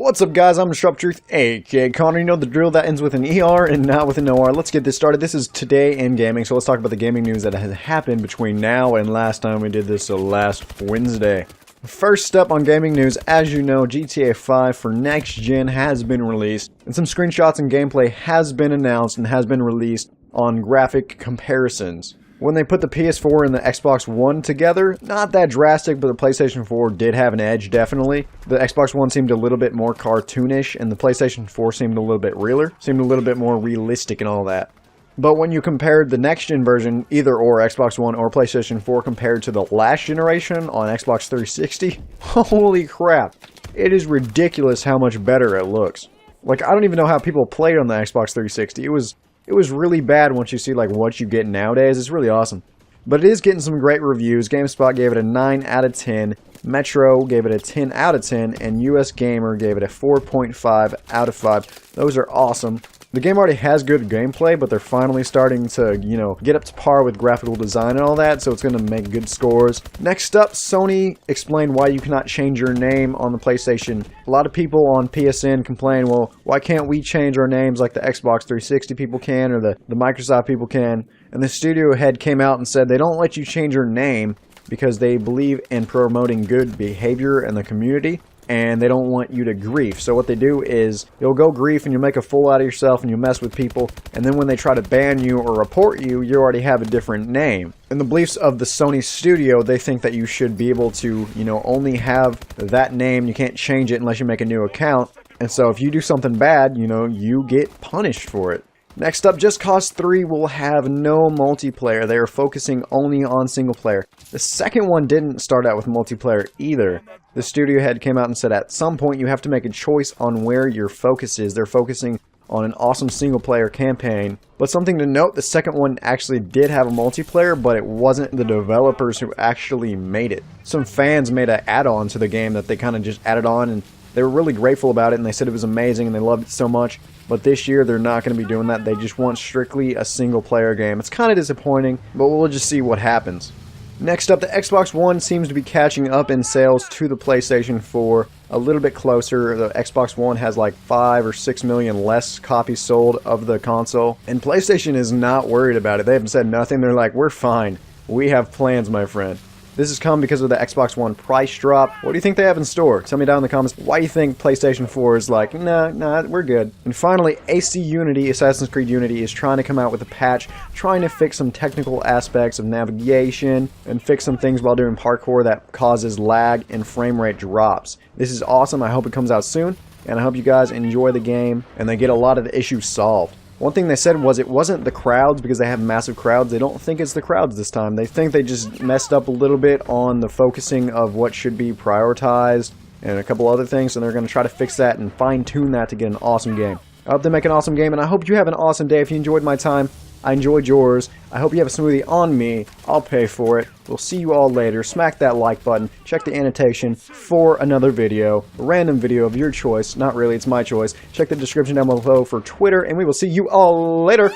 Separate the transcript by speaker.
Speaker 1: What's up guys, I'm Disrupttruth, aka Connor. You know the drill, that ends with an ER and not with an OR. Let's get this started. This is Today in Gaming, so let's talk about the gaming news that has happened between now and last time we did this, so last Wednesday. First up on gaming news, as you know, GTA 5 for next gen has been released, and some screenshots and gameplay has been announced and has been released on graphic comparisons. When they put the PS4 and the Xbox One together, not that drastic, but the PlayStation 4 did have an edge, definitely. The Xbox One seemed a little bit more cartoonish, and the PlayStation 4 seemed a little bit realer, seemed a little bit more realistic and all that. But when you compared the next-gen version, either or Xbox One or PlayStation 4 compared to the last generation on Xbox 360, holy crap, it is ridiculous how much better it looks. Like, I don't even know how people played on the Xbox 360. It was really bad once you see like what you get nowadays. It's really awesome. But it is getting some great reviews. GameSpot gave it a 9 out of 10. Metro gave it a 10 out of 10. And US Gamer gave it a 4.5 out of 5. Those are awesome. The game already has good gameplay, but they're finally starting to, get up to par with graphical design and all that, so it's going to make good scores. Next up, Sony explained why you cannot change your name on the PlayStation. A lot of people on PSN complain, well, why can't we change our names like the Xbox 360 people can or the Microsoft people can? And the studio head came out and said they don't let you change your name because they believe in promoting good behavior in the community, and they don't want you to grief. So what they do is you'll go grief and you'll make a fool out of yourself and you'll mess with people, and then when they try to ban you or report you, you already have a different name. In the beliefs of the Sony studio, they think that you should be able to, only have that name. You can't change it unless you make a new account. And so if you do something bad, you get punished for it. Next up, Just Cause 3 will have no multiplayer. They are focusing only on single player. The second one didn't start out with multiplayer either. The studio head came out and said at some point you have to make a choice on where your focus is. They're focusing on an awesome single player campaign. But something to note, the second one actually did have a multiplayer, but it wasn't the developers who actually made it. Some fans made an add-on to the game that they kind of just added on, and they were really grateful about it, and they said it was amazing and they loved it so much. But this year, they're not going to be doing that. They just want strictly a single-player game. It's kind of disappointing, but we'll just see what happens. Next up, the Xbox One seems to be catching up in sales to the PlayStation 4 a little bit closer. The Xbox One has like 5 or 6 million less copies sold of the console, and PlayStation is not worried about it. They haven't said nothing. They're like, we're fine. We have plans, my friend. This has come because of the Xbox One price drop. What do you think they have in store? Tell me down in the comments why you think PlayStation 4 is like, nah, we're good. And finally, AC Unity, Assassin's Creed Unity, is trying to come out with a patch, trying to fix some technical aspects of navigation and fix some things while doing parkour that causes lag and frame rate drops. This is awesome. I hope it comes out soon, and I hope you guys enjoy the game and they get a lot of the issues solved. One thing they said was it wasn't the crowds, because they have massive crowds. They don't think it's the crowds this time. They think they just messed up a little bit on the focusing of what should be prioritized and a couple other things, and they're going to try to fix that and fine-tune that to get an awesome game. I hope they make an awesome game, and I hope you have an awesome day. If you enjoyed my time, I enjoyed yours. I hope you have a smoothie on me. I'll pay for it. We'll see you all later. Smack that like button. Check the annotation for another video. A random video of your choice. Not really, it's my choice. Check the description down below for Twitter, and we will see you all later.